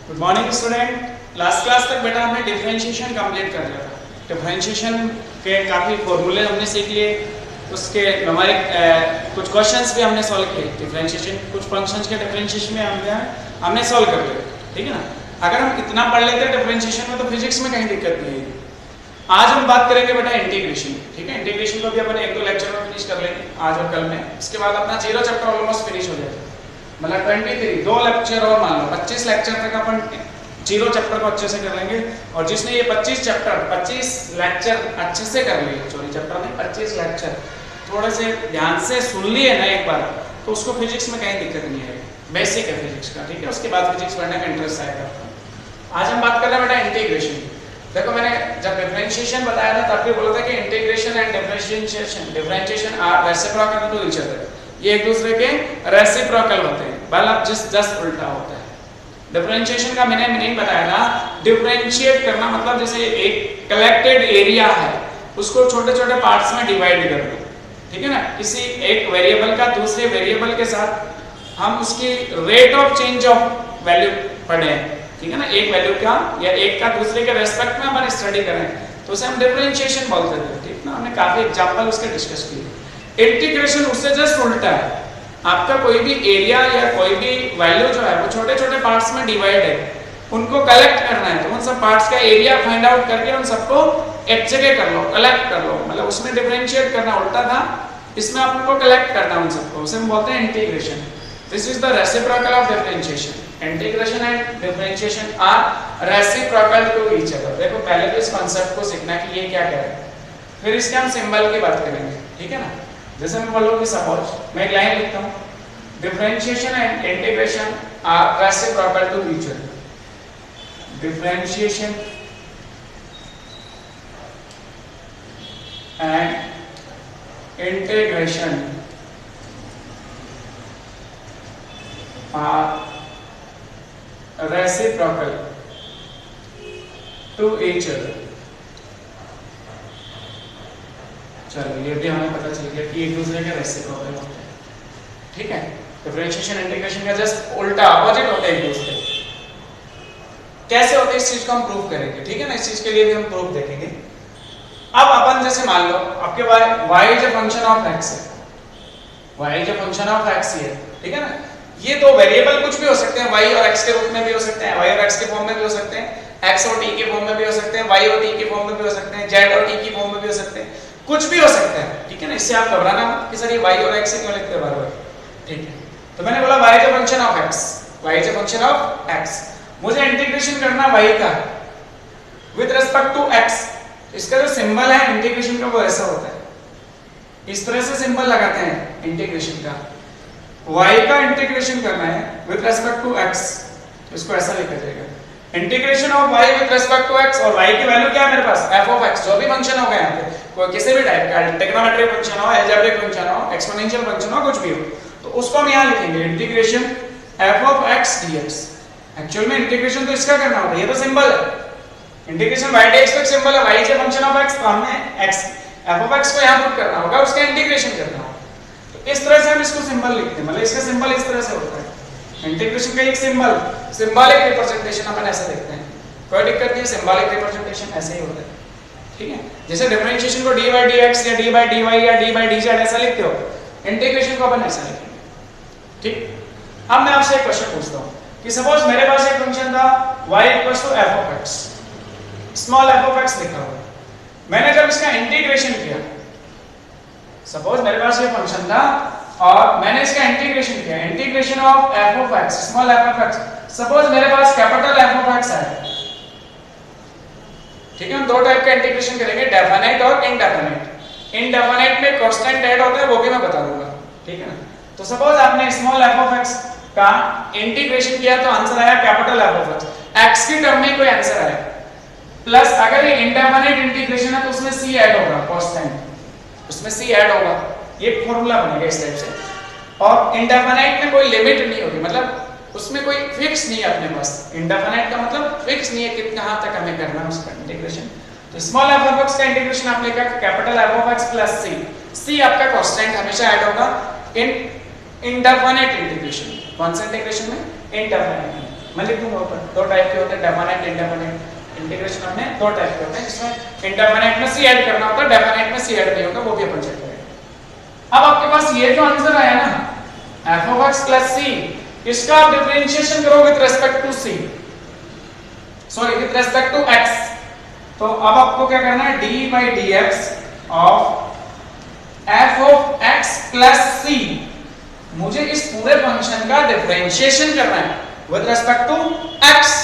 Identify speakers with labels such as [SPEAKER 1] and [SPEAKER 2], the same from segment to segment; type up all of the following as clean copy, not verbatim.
[SPEAKER 1] Good morning student. Last class तक बेटा हमने डिफरेंशिएशन कंप्लीट कर लिया था। डिफरेंशिएशन के काफ़ी फॉर्मूले हमने सीख लिए, उसके न्यूमेरिक कुछ क्वेश्चंस भी हमने सॉल्व किए। डिफरेंशिएशन कुछ फंक्शंस के डिफरेंशिएशन में हमने सॉल्व कर लिया, ठीक है ना। अगर हम इतना पढ़ लेते हैं डिफरेंशिएशन में तो फिजिक्स में कहीं दिक्कत नहीं है। आज हम बात करेंगे बेटा इंटीग्रेशन, ठीक है। इंटीग्रेशन को भी अपन एक दो लेक्चर में फिनिश कर लेंगे आज और कल में। इसके बाद अपना जीरो चैप्टर ऑलमोस्ट फिनिश हो जाएगा, मतलब 23 दो लेक्चर और मान लो 25 लेक्चर तक अपन जीरो चैप्टर को अच्छे से कर लेंगे। और जिसने ये 25 लेक्चर अच्छे से कर लिए, सॉरी चैप्टर नहीं 25 लेक्चर थोड़े से ध्यान से सुन लिए ना एक बार, तो उसको फिजिक्स में कहीं दिक्कत नहीं आएगी। बेसिक है फिजिक्स का, ठीक है। उसके बाद फिजिक्स पढ़ने का इंटरेस्ट आएगा। आज हम बात कर रहे हैं बेटा इंटीग्रेशन। देखो मैंने जब डिफरेंशिएशन बताया था तब भी बोला था कि integration and differentiation are reciprocal to each other. ये एक दूसरे के रेसिप्रोकल होते हैं, मतलब जस्ट उल्टा होता है। डिफरेंशिएशन का मैंने मीनिंग बताया था, डिफरेंशिएट करना मतलब जैसे एक कलेक्टेड एरिया है उसको छोटे छोटे पार्ट्स में डिवाइड कर दो, ठीक है ना। किसी एक वेरिएबल का दूसरे वेरिएबल के साथ हम उसकी rate of change of value पढ़े, ठीक है ना। एक वैल्यू का या एक का दूसरे के रेस्पेक्ट में अपन स्टडी करें तो उसे हम डिफरेंशिएशन बोलते थे, ठीक ना। हमने काफी एग्जांपल उसके डिस्कस किए। इंटीग्रेशन उससे जस्ट उल्टा है। आपका कोई भी एरिया या कोई भी वैल्यू जो है वो छोटे छोटे पार्ट्स में डिवाइड है, उनको कलेक्ट करना है तो उन सब पार्ट्स का एरिया फाइंड आउट करके उन सबको एक जगह कर लो, कलेक्ट कर लो। मतलब उसमें डिफरेंशिएट करना उल्टा था, इसमें आपको कलेक्ट करना उन सबको, उसे हम बोलते हैं integration. This is the reciprocal of differentiation. Integration and differentiation are reciprocal to each other. देखो पहले तो इस कांसेप्ट को सीखना कि ये क्या कह रहा है, फिर इसके हम सिंबल की बात करेंगे, ठीक है ना। जैसे मैं बोलूं कि सपोज मैं एक लाइन लिखता हूं, differentiation and integration are reciprocal to each other. Differentiation and integration are reciprocal to each other. चलो ये भी हमें पता चल गया कि एक दूसरे के रेसिप्रोकल होते हैं, ठीक है। डिफरेंशिएशन इंटीग्रेशन का जस्ट उल्टा अपोजिट होते हैं एक दूसरे। कैसे होते हैं इस चीज को हम प्रूव करेंगे, ठीक है ना। इस चीज के लिए भी हम प्रूफ देखेंगे। अब अपन जैसे मान लो आपके y is a function of x है, y is a function of x है, ठीक है ना। ये दो वेरिएबल कुछ भी हो सकते हैं, y और x के रूप में भी हो सकते हैं, y और x के फॉर्म में भी हो सकते हैं, x और t के फॉर्म में भी हो सकते हैं, y और t के फॉर्म में भी हो सकते हैं, z और t की फॉर्म में भी हो सकते हैं, कुछ भी हो सकता है, ठीक है ना। इससे आप घबराना मत कि सर ये y और x से क्यों लिखते हैं बार-बार, ठीक है। तो मैंने बोला y is a function of x, y is a function of x। मुझे इंटीग्रेशन करना y का विद रिस्पेक्ट टू x। इसका जो सिंबल है इंटीग्रेशन का वो ऐसा होता है, इस तरह से सिंबल लगाते हैं इंटीग्रेशन का। y का इंटीग्रेशन करना है विद रिस्पेक्ट टू x, इसको ऐसा लिखा जाएगा, integration of y with respect to x। और y की वैल्यू क्या है मेरे पास, f ऑफ x। जो भी फंक्शन होगा यहाँ पे, कोई किसी भी टाइप का ट्रिग्नोमेट्रिक फंक्शन हो, अलजेब्रिक फंक्शन हो, एक्सपोनेंशियल फंक्शन हो, कुछ भी हो, तो उसको हम यहाँ लिखेंगे integration f of x dx। Actual में इंटीग्रेशन तो इसका करना होता है, ये तो सिंबल है। इंटीग्रेशन y dx का सिंबल है, y is a function of x, तो हमने x f ऑफ x को यहाँ पुट करना होगा, उसका इंटीग्रेशन करना होगा। तो इस तरह से हम इसको सिंबल लिखते हैं, मतलब इसका सिंबल इस तरह से होता है। इंटीग्रेशन का एक सिंबल, सिंबॉलिक रिप्रेजेंटेशन अपन ऐसे देखते हैं, कोई दिक्कत नहीं है, सिंबॉलिक रिप्रेजेंटेशन ऐसे ही होता है, ठीक है। जैसे डिफरेंशिएशन को dy dx या dy dy या dy dz ऐसा लिखते हो, इंटीग्रेशन को अपन ऐसा लिखेंगे, ठीक। अब मैं आपसे एक क्वेश्चन पूछता हूं कि सपोज मेरे पास एक फंक्शन था y = f of x, small f of x लिखा हुआ। मैंने जब इसका इंटीग्रेशन किया, सपोज मेरे पास ये फंक्शन था और मैंने इसका इंटीग्रेशन किया, integration of f of x, small f of x। Suppose मेरे पास कैपिटल f of x है, ठीक है। हम दो टाइप का इंटीग्रेशन करेंगे, डेफिनेट और इनडेफिनेट। इनडेफिनेट में कांस्टेंट ऐड होता है, वो भी मैं बता दूंगा, ठीक है ना। तो सपोज आपने स्मॉल f of x का इंटीग्रेशन किया तो आंसर आया capital f of x, x की टर्म में कोई आंसर आया, प्लस अगर ये इनडेफिनेट इंटीग्रेशन है तो उसमें c ऐड होगा, कांस्टेंट, उसमें c ऐड होगा। ये फार्मूला बनेगा इस टाइप से। और इनडेफिनेट में कोई लिमिट नहीं होगी, मतलब उसमें कोई फिक्स नहीं है अपने पास। इनडेफिनेट का मतलब फिक्स नहीं है कि कहां तक हमें करना है उसका इंटीग्रेशन। तो स्मॉल f of x का इंटीग्रेशन आप लेकर capital f of x plus c आपका कांस्टेंट हमेशा ऐड होगा इन इनडेफिनेट इंटीग्रेशन। कौन सा इंटीग्रेशन में, इनडेफिनेट में। मैं लिख दूंगा ऊपर। दो टाइप के होते हैं, डेफिनेट, इंडेफिनेट। इंटीग्रेशन हमने दो टाइप के होते हैं, जिसमें इंडेफिनेट में सी ऐड करना होता है, डेफिनेट में सी ऐड नहीं होगा, वो भी अपन चेक करेंगे। अब आपके पास ये जो आंसर आया ना f of x plus c, इसका आप डिफरेंशिएशन करो with respect to c, sorry with respect to x। तो अब आपको क्या करना है, d by dx of f of x plus c, मुझे इस पूरे फंक्शन का डिफरेंशिएशन करना है विद रिस्पेक्ट टू x।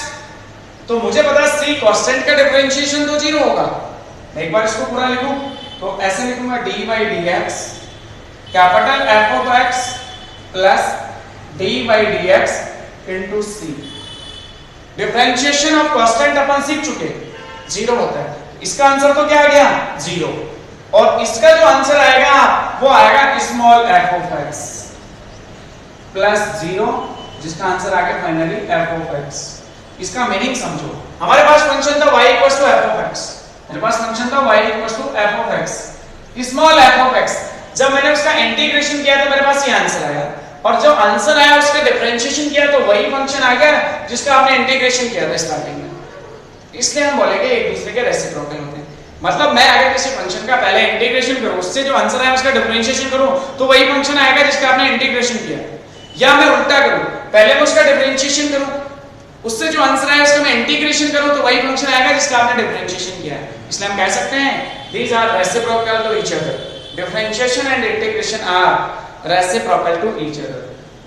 [SPEAKER 1] तो मुझे पता c कांस्टेंट का डिफरेंशिएशन तो 0 होगा। मैं एक बार इसको पूरा लिखूं तो ऐसे लिखूंगा d by dx capital f of x plus d by dx into c। Differentiation of constant अपन सीख चुके, 0 होता है। इसका आंसर तो क्या आ गया, 0। और इसका जो आंसर आएगा वो आएगा small f of x plus 0, जिसका आंसर आ गया फाइनली f of x। इसका मीनिंग समझो, हमारे पास फंक्शन था y f of x, मेरे पास फंक्शन था y f of x, small f of x। जब मैंने उसका इंटीग्रेशन किया तो मेरे पास ये आंसर आया, और जब आंसर आया उसका डिफरेंशिएशन किया तो वही फंक्शन आ गया जिसका आपने इंटीग्रेशन किया था स्टार्टिंग में। इसलिए हम बोलेंगे एक दूसरे के रेसिप्रोकल होते हैं। मतलब मैं अगर किसी फंक्शन का पहले इंटीग्रेशन करूं, उससे जो आंसर आया उसका डिफरेंशिएशन करूं, तो वही फंक्शन आएगा जिसका आपने इंटीग्रेशन किया। या मैं उल्टा करूं, पहले मैं उसका डिफरेंशिएशन करूं, उससे जो आंसर आया उसका मैं इंटीग्रेशन करूं, तो वही फंक्शन आएगा जिसका आपने डिफरेंशिएशन किया है। इसलिए हम कह सकते हैं these are reciprocal to each other, differentiation and integration are reciprocal to each other।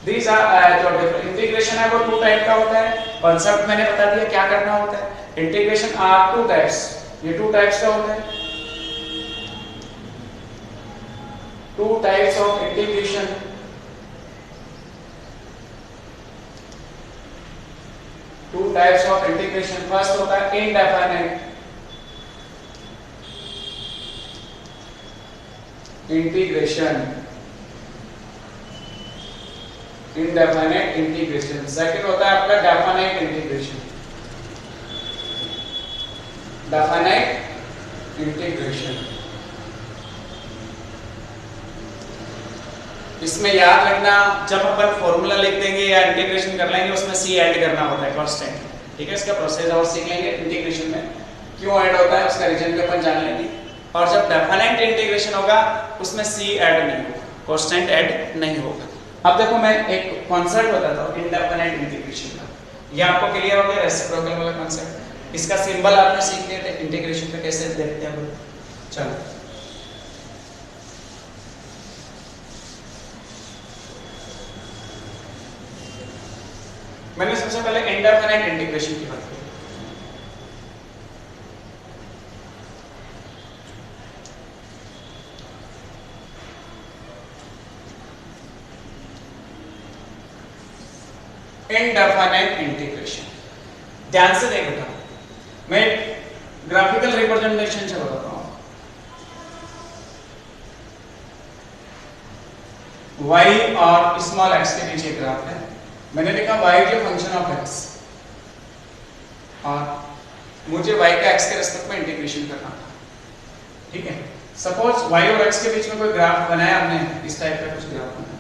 [SPEAKER 1] these are जो इंटीग्रेशन है वो 2 टाइप का होता है, कॉन्सेप्ट मैंने बता दिया क्या करना होता है। इंटीग्रेशन आर 2 टाइप्स, ये 2 टाइप्स का होता है, 2 types of integration. Two types of integration. First होता है indefinite integration, indefinite integration. Second होता है आपका डेफिनेट इंटीग्रेशन, डेफिनेट इंटीग्रेशन। इसमें याद रखना, जब अपन फॉर्मूला लिख देंगे या इंटीग्रेशन कर लेंगे उसमें सी ऐड करना होता है कांस्टेंट, ठीक है। इसका प्रोसेस और सीख लेंगे इंटीग्रेशन में क्यों ऐड होता है, उसका रीजन भी अपन जान लेंगे। और जब डेफिनेट इंटीग्रेशन होगा उसमें सी ऐड नहीं होगा, कांस्टेंट ऐड नहीं होगा। अब देखो मैं एक कॉन्सेप्ट बताता हूँ इनडेफिनेट इंटीग्रेशन का, ये आपको क्लियर हो गया रेसिप्रोकल वाला कॉन्सेप्ट। इसका सिंबल आपने सीख लिया था, इंटीग्रेशन पे कैसे देखते हैं। चलो मैंने सबसे पहले इनडेफिनेट इंटीग्रेशन की बात की। इनडेफिनेट इंटीग्रेशन, ध्यान से देख बेटा, मैं ग्राफिकल रिप्रेजेंटेशन से बताता हूं। y और स्मॉल x के बीच एक ग्राफ है, मैंने लिखा y के फंक्शन ऑफ x, और मुझे y का x के रिस्पेक्ट में इंटीग्रेशन करना था, ठीक है। सपोज y और x के बीच में कोई ग्राफ बनाया हमने, इस टाइप का कुछ ग्राफ बनाया,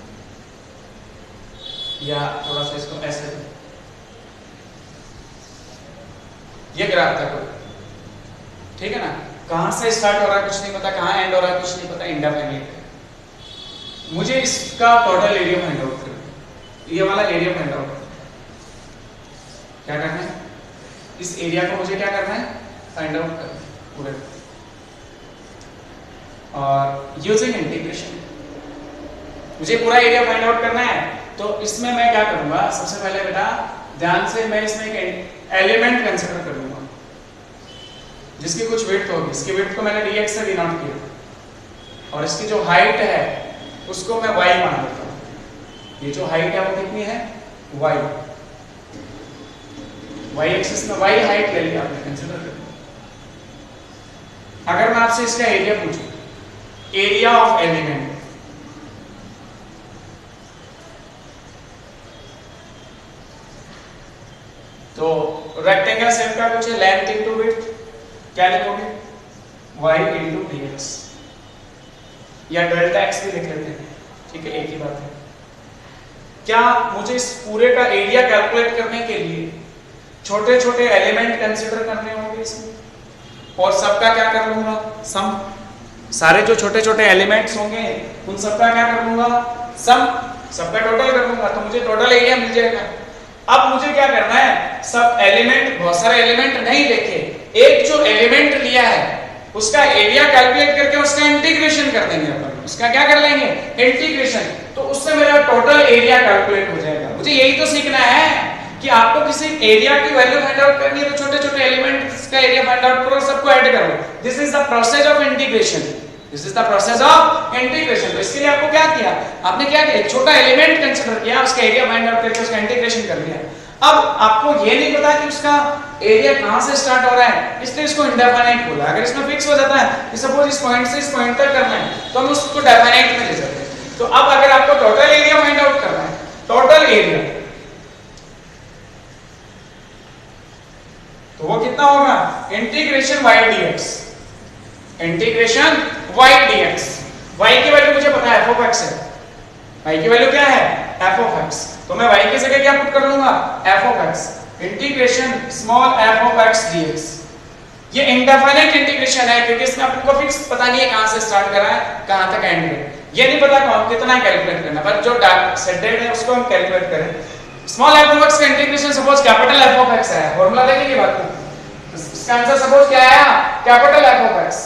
[SPEAKER 1] या थोड़ा सा इसको ऐसे, ये ग्राफ था कोई, ठीक है ना। कहां से स्टार्ट हो रहा है कुछ नहीं पता, कहां एंड हो रहा है कुछ नहीं पता, इंडेफिनिट। मुझे इसका टोटल एरिया फाइंड आउट करना, ये वाला एरिया फाइंड आउट क्या करना है, इस एरिया को मुझे क्या करना है, फाइंड आउट करना है पूरे। और यूजिंग इंटीग्रेशन मुझे पूरा एरिया फाइंड आउट करना है, तो इसमें मैं क्या करूंगा, सबसे पहले बेटा ध्यान से, मैं इसमें एक एलिमेंट कंसीडर कर लूंगा जिसकी कुछ विड्थ होगी। इसकी विड्थ को मैंने dx से डिनोट किया, और इसकी जो हाइट है उसको मैं y मान लेता हूं। ये जो हाइट है वो कितनी है, y, y एक्सिस में y हाइट ले लिया आपने, कंसीडर कर लिया। अगर मैं आपसे इसका एरिया पूछूं, एरिया ऑफ एलिमेंट, तो रेक्टेंगल शेप का कुछ है, लेंथ इनटू विड्थ, क्या लिखोगे, y इनटू dx, या डेल्टा x भी लिख लेते हैं, ठीक है, एक ही बात है। क्या मुझे इस पूरे का एरिया कैलकुलेट करने के लिए छोटे छोटे एलिमेंट कंसिडर करने होंगे इसमें और सबका क्या कर लूंगा सम। सारे जो छोटे छोटे एलिमेंट्स होंगे उन सबका क्या कर लूंगा सम, सबका टोटल कर लूंगा तो मुझे टोटल एरिया मिल जाएगा। अब मुझे क्या करना है, सब एलिमेंट, बहुत सारे एलिमेंट नहीं देखे, एक जो एलिमेंट लिया है उसका एरिया कैलकुलेट करके उसका इंटीग्रेशन कर देंगे अपन। उसका क्या कर लेंगे इंटीग्रेशन, तो उससे मेरा टोटल एरिया कैलकुलेट हो जाएगा। मुझे यही तो सीखना है कि आपको किसी एरिया की वैल्यू फाइंड आउट करनी है तो छोटे छोटे एलिमेंट्स का एरिया फाइंड आउट करो, सबको ऐड करो। This is the process of integration, this is the process of integration. तो इसके लिए आपको क्या किया, आपने क्या किया, एक छोटा एलिमेंट कंसीडर किया, उसका एरिया फाइंड आउट करके उसका इंटीग्रेशन कर लिया। अब आपको ये नहीं पता कि उसका एरिया कहां से स्टार्ट हो रहा है, इसलिए इसको इंडेफिनाइट बोला। अगर इसमें फिक्स हो जाता है कि सपोज इस पॉइंट से इस पॉइंट तक करना है तो हम उसको डेफिनाइट में ले जाते हैं। तो अब अगर आपको टोटल एरिया फाइंड आउट करना है, टोटल एरिया तो वो कितना होगा, integration y dx, integration y dx। y की वैल्यू मुझे पता है f of x है, y की वैल्यू क्या है f of x, तो मैं y की जगह क्या पुट कर लूंगा f of x, integration small f of x dx। ये इंडेफिनिट इंटीग्रेशन है क्योंकि इसमें आपको फिक्स पता नहीं है कहां से स्टार्ट करा है कहां तक एंड है, ये नहीं पता कौन कितना कैलकुलेट करना, पर जो सेटेड है उसको हम कैलकुलेट करें। स्मॉल f of x का integration suppose capital f of x है, फार्मूला देखेंगे बात को, इसका आंसर सपोज क्या आया कैपिटल f of x,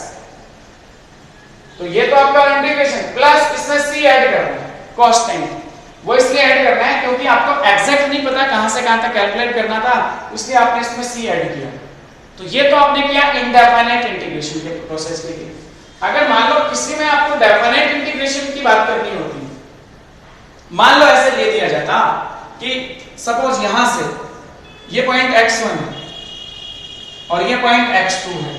[SPEAKER 1] तो ये तो आपका इंटीग्रेशन प्लस इसमें c ऐड करना है कांस्टेंट, वो इसलिए ऐड करना है क्योंकि आपको एग्जैक्ट नहीं पता कहां से कहां तक कैलकुलेट करना था, इसलिए आपने इसमें c ऐड किया। तो ये तो आपने किया इंडेफिनिट इंटीग्रेशन के प्रोसेस के लिए। अगर मान लो किसी में आपको डेफिनिट इंटीग्रेशन की बात करनी होती, मान लो ऐसे ले दिया जाता कि सपोज यहां से ये पॉइंट x1 है और ये पॉइंट x2 है,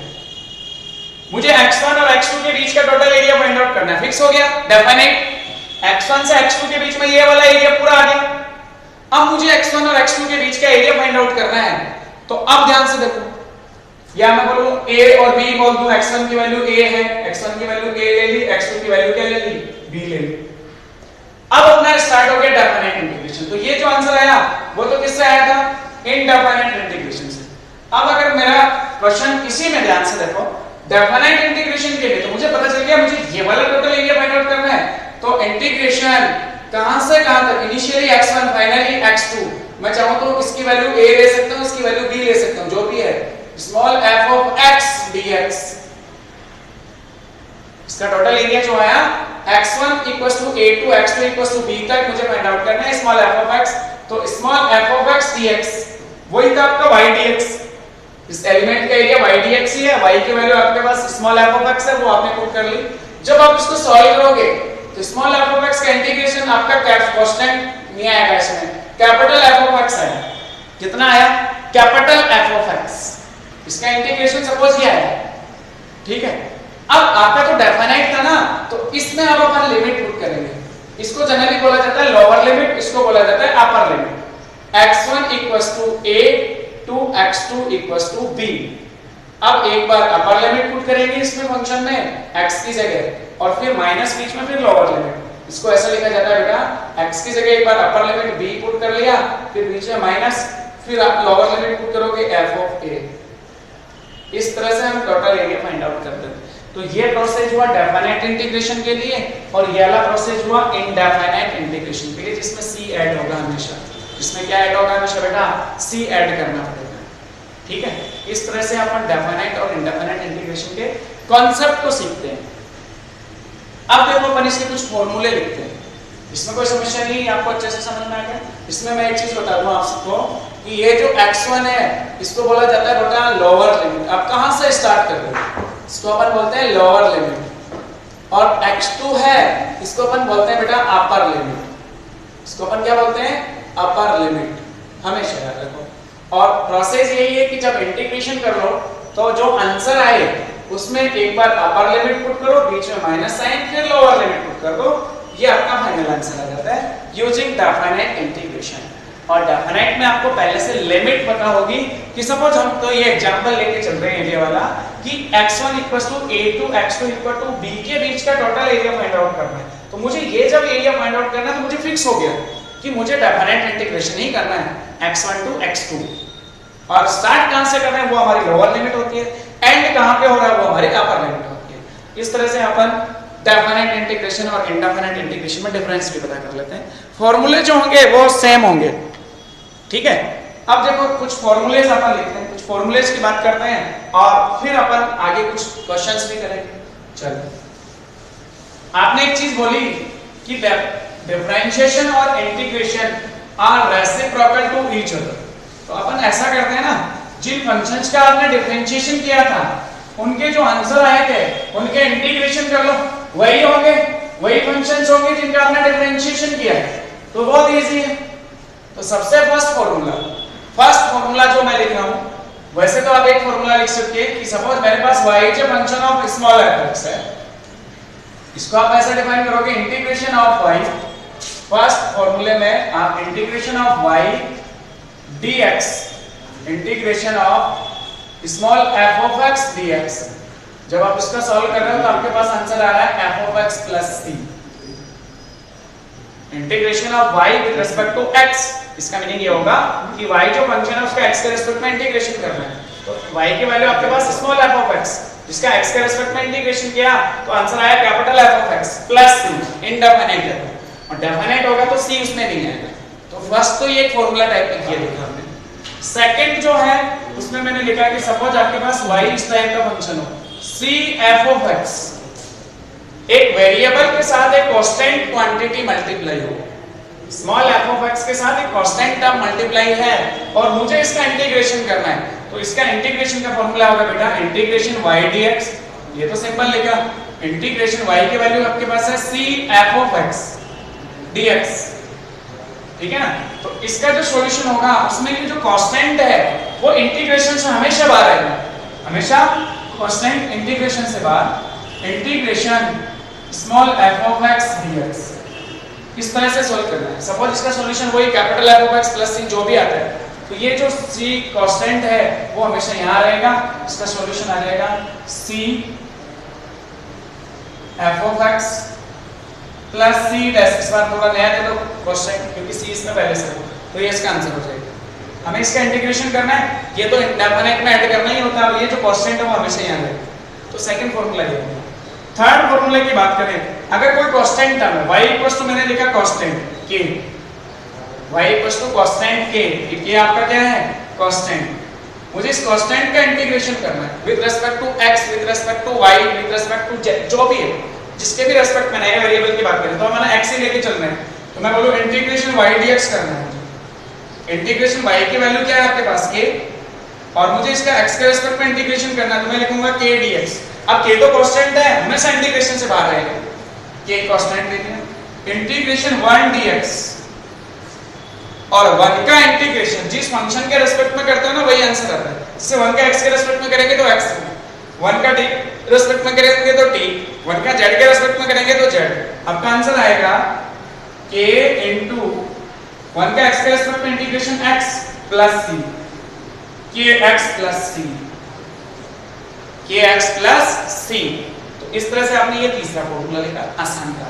[SPEAKER 1] मुझे x1 और x2 के बीच का टोटल एरिया फाइंड आउट करना है, फिक्स हो गया डेफिनिट, x1 से x2 के बीच में ये वाला एरिया पूरा आ गया। अब मुझे x1 और x2 के बीच का एरिया फाइंड आउट करना है, तो अब ध्यान से देखो, या मैं बोलूं a और b बोल दूं, x1 की वैल्यू a है, x1 की वैल्यू a ले ली, x2 की वैल्यू क्या ले ली b ले ली। अब अपना स्टार्ट हो गया डेफिनिट इंटीग्रेशन। तो ये जो आंसर आया वो तो किससे आया था, इनडेफिनिट इंटीग्रेशन से। अब अगर मेरा क्वेश्चन इसी में ध्यान से देखो, डेफिनिट इंटीग्रेशन के लिए तो मुझे पता चल गया मुझे ये वाला टोटल एरिया फाइंड आउट करना है, तो इंटीग्रेशन कहां से कहां तक, इनिशियली x1 फाइनली x2, मैं चाहूं तो इसकी वैल्यू a ले सकता हूं, इसकी वैल्यू b ले सकता हूं, जो भी है small f of x dx। इसका टोटल एरिया जो आया x1 equals to a to x2 equals to b तक मुझे फाइंड आउट करना है स्मॉल f of x, तो small f of x dx वही था आपका y dx। इस एलिमेंट का एरिया y dx ही है, y की वैल्यू आपके पास स्मॉल f of x है, वो आपने पुट कर ली। जब आप इसको सॉल्व करोगे तो स्मॉल f of x का इंटीग्रेशन आपका कांस्टेंट नहीं आएगा, इसमें कैपिटल f of x आया। कितना आया कैपिटल f of x, इसका इंटीग्रेशन सपोज ये आया, ठीक है। अब आपका तो डेफिनाइट था ना, तो इसमें अब अपन लिमिट पुट करेंगे, इसको जनरली बोला जाता है लोअर लिमिट, इसको बोला जाता है upper limit. x1 equals to a to x2 equals to b। अब एक बार अपर लिमिट पुट करेंगे इसमें फंक्शन में x की जगह, और फिर माइनस बीच में फिर लोअर लिमिट। इसको ऐसा लिखा जाता है बेटा, x की जगह एक बार अपर लिमिट b पुट कर लिया, फिर बीच में माइनस, फिर आप लोअर लिमिट पुट करोगे f of a। इस तरह से हम टोटल एरिया फाइंड आउट करते हैं। तो ये प्रोसेस हुआ डेफिनिट इंटीग्रेशन के लिए, और ये वाला प्रोसेस हुआ इनडेफिनिट इंटीग्रेशन के लिए, जिसमें c ऐड होगा हमेशा। इसमें क्या ऐड होगा हमेशा बेटा, c ऐड करना पड़ेगा, ठीक है। इस तरह से अपन डेफिनिट और इनडेफिनिट इंटीग्रेशन के कॉन्सेप्ट को सीखते हैं। अब देखो अपन इसके कुछ फॉर्मूले लिखते हैं, इसमें कोई समस्या नहीं, आपको अच्छे से समझ में आ गया। इसमें मैं एक चीज बता दूं आप सबको कि ये जो x1 है इसको बोला जाता है बेटा लोअर लिमिट। अब कहां से स्टार्ट कर रहे हैं, इसको अपन बोलते हैं लोअर लिमिट, और x2 है इसको अपन बोलते हैं बेटा अपर लिमिट। इसको अपन क्या बोलते हैं, अपर लिमिट, हमेशा याद रखो। और प्रोसेस यही है कि जब इंटीग्रेशन कर लो तो जो आंसर आए उसमें एक बार अपर लिमिट पुट करो, बीच में माइनस साइन, फिर लोअर लिमिट पुट कर दो, ये आपका फाइनल आंसर आ जाता है यूजिंग डेफिनिट इंटीग्रेशन। और डेफिनिट में आपको पहले से लिमिट पता होगी कि सपोज हम तो ये एग्जांपल लेके चल रहे हैं ये वाला कि x1 equals to a to x2 equal to b के बीच का टोटल एरिया फाइंड आउट करना है। तो मुझे ये जब एरिया फाइंड आउट करना है तो मुझे फिक्स हो गया कि मुझे डेफिनिट इंटीग्रेशन ही करना है x1 to x2। और स्टार्ट कहां से कर रहे हैं वो हमारी लोअर लिमिट होती है, एंड कहां पे हो रहा है वो हमारी अपर लिमिट होती है। इस तरह से अपन डेफिनेट इंटीग्रेशन और इनडेफिनेट इंटीग्रेशन में डिफरेंस भी पता कर लेते हैं। फॉर्मूले जो होंगे वो सेम होंगे, ठीक है। अब देखो कुछ फॉर्मूलेज अपन लिखते हैं, कुछ फॉर्मूलेज की बात करते हैं और फिर अपन आगे कुछ क्वेश्चंस भी करेंगे। चलो, आपने एक चीज बोली कि डिफरेंशिएशन और integration are reciprocal to each other. तो अपन ऐसा करते हैं ना, जिन फंक्शंस का आपने डिफरेंशिएशन किया था उनके जो आंसर आए थे उनके इंटीग्रेशन कर लो, वही होंगे, वही फंक्शंस होंगे जिनका आपने डिफरेंशिएशन किया है। तो बहुत इजी है। तो सबसे फर्स्ट फॉर्मूला जो मैं लिख रहा हूं, वैसे तो आप एक फॉर्मूला लिख सकते हैं कि सपोज मेरे पास y is a function of small f(x) है, इसको आप ऐसे डिफाइन करोगे इंटीग्रेशन ऑफ y, फर्स्ट फॉर्मूले में आप integration of y dx, integration of small f(x) dx। जब आप इसका सॉल्व कर रहे हो तो आपके पास आंसर आ रहा है f(x) + c, integration of y with respect to x। इसका मीनिंग ये होगा कि y जो फंक्शन है उसका x के रिस्पेक्ट में इंटीग्रेशन करना है, तो y की वैल्यू आपके पास स्मॉल f(x), जिसका x के रिस्पेक्ट में इंटीग्रेशन किया तो आंसर आया कैपिटल f(x) + c, इंडेफिनेट है और डेफिनेट होगा तो c उसमें नहीं आएगा। तो फर्स्ट तो ये एक फार्मूला टाइप में किया लिखा हमने। सेकंड जो है उसमें मैंने लिखा कि सपोज आपके पास y इस टाइप का फंक्शन हो, c f(x), एक वेरिएबल के साथ एक कांस्टेंट क्वांटिटी मल्टीप्लाई हो, स्मॉल f(x) के साथ एक कांस्टेंट टर्म मल्टीप्लाई है और मुझे इसका इंटीग्रेशन करना है। तो इसका इंटीग्रेशन का फार्मूला होगा बेटा इंटीग्रेशन y dx। ये तो सिंपल लिखा, इंटीग्रेशन y की वैल्यू आपके पास है c f(x) dx, ठीक है ना। तो इसका जो सॉल्यूशन होगा उसमें ये जो कांस्टेंट है वो इंटीग्रेशन से हमेशा बाहर आएगा, हमेशा कांस्टेंट इंटीग्रेशन से बाहर, इंटीग्रेशन स्मॉल f(x) dx। इस तरह से सॉल्व करना है। सपोज इसका सॉल्यूशन वही कैपिटल f(x) + c जो भी आता है, तो ये जो c कांस्टेंट है वो हमेशा यहाँ रहेगा, इसका सॉल्यूशन आ जाएगा c f(x) + c डैश। इस बार थोड़ा नया दे दो कांस्टेंट क्योंकि c इसमें पहले से है, तो ये इसका आंसर हो जाएगा। हमें इसका इंटीग्रेशन करना है, ये तो इंडेफिनेट में ऐड करना ही होता है, ये जो कांस्टेंट है वो हमेशा यहाँ रहेगा। तो सेकंड फार्मूला ये है। थर्ड फार्मूले की बात करें, अगर कोई कांस्टेंट टर्म है y = मैंने लिखा constant k, y = constant k, ये आपका क्या है कांस्टेंट, मुझे इस कांस्टेंट का इंटीग्रेशन करना है with respect to x, with respect to y, with respect to z, जो भी है, जिसके भी रिस्पेक्ट में नए वेरिएबल की बात करें तो मैंने x ही लेके चलना है, तो मैं बोलूं इंटीग्रेशन y dx करना है। इंटीग्रेशन y की वैल्यू क्या है आपके पास k, और मुझे इसका x के रिस्पेक्ट में इंटीग्रेशन करना है, तो मैं लिखूंगा k dx। अब k तो कांस्टेंट है, हमेशा इंटीग्रेशन से बाहर आएगा, k कांस्टेंट लेते हैं, इंटीग्रेशन 1 dx, और 1 का इंटीग्रेशन जिस फंक्शन के रिस्पेक्ट में करते हो ना वही आंसर आता है। जैसे 1 का x के रिस्पेक्ट में करेंगे तो x, 1 का t रिस्पेक्ट में करेंगे तो t, 1 का z के रिस्पेक्ट में करेंगे तो z। आपका आंसर आएगा k * 1 का x के रिस्पेक्ट में integration x + c, kx + c, kx + c। तो इस तरह से आपने ये तीसरा फॉर्मूला लिखा, आसान था।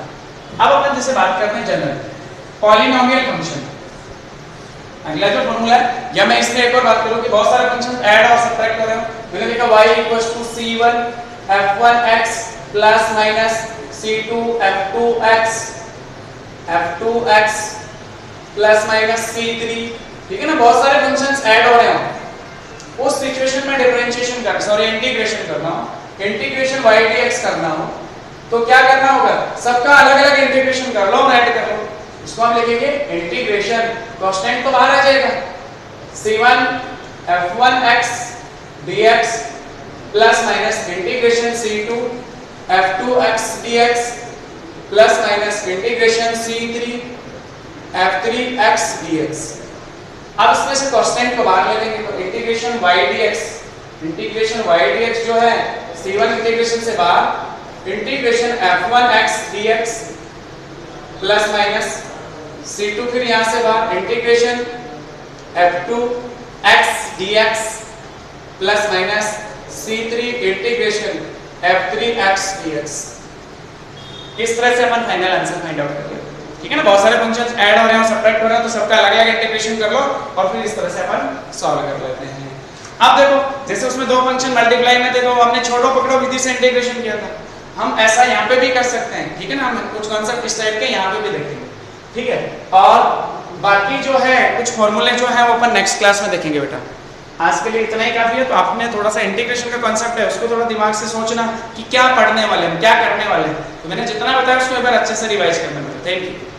[SPEAKER 1] अब अपन जैसे बात करते हैं जनरल पॉलिनोमियल फंक्शन, अगला जो फॉर्मूला है, या मैं इसमें एक और बात करूं कि बहुत सारे फंक्शन ऐड और सब्ट्रैक्ट हो रहे हैं। मैंने लिखा y = c1 f1x ± c2 f2x, f2x ± c3, ठीक है ना। बहुत सारे फंक्शंस ऐड हो रहे हैं, उस सिचुएशन में डिफरेंशिएशन करना, सॉरी इंटीग्रेशन करना हो, इंटीग्रेशन y dx करना हो, तो क्या करना होगा, सबका अलग-अलग इंटीग्रेशन कर लो और ऐड कर लो। इसको हम लिखेंगे इंटीग्रेशन, कांस्टेंट तो बाहर आ जाएगा, c1 f1x dx ± integration c2 f2x dx ± integration c3 f3x dx। अब इसमें से कांस्टेंट को बाहर ले लेंगे तो integration y dx, integration y dx जो है c1 इंटीग्रेशन से बाहर, इंटीग्रेशन f1x dx ± c2 फिर यहां से बाहर, integration f2x dx ± c3 integration f3x dx। इस तरह से अपन फाइनल आंसर फाइंड आउट करेंगे। ठीक है ना, बहुत सारे फंक्शंस ऐड हो रहे हैं और सब्ट्रैक्ट हो रहे हैं, तो सबका अलग अलग इंटीग्रेशन कर लो और फिर इस तरह से अपन सॉल्व कर लेते हैं। अब देखो जैसे उसमें दो फंक्शन मल्टीप्लाई में थे तो हमने छोड़ो पकड़ो विधि से इंटीग्रेशन किया था, हम ऐसा यहाँ पे भी कर सकते हैं, ठीक है ना, हम कुछ कॉन्सेप्ट इस टाइप के यहाँ पे भी देखेंगे, ठीक है। और बाकी जो है कुछ फॉर्मूले जो है वो अपन नेक्स्ट क्लास में देखेंगे बेटा। आज के लिए इतना ही काफी है। तो आपने थोड़ा सा इंटीग्रेशन का कॉन्सेप्ट है उसको थोड़ा दिमाग से सोचना कि क्या पढ़ने वाले हैं, क्या करने वाले हैं, तो मैंने जितना बताया उसको एक बार अच्छे से रिवाइज करना। Thank you.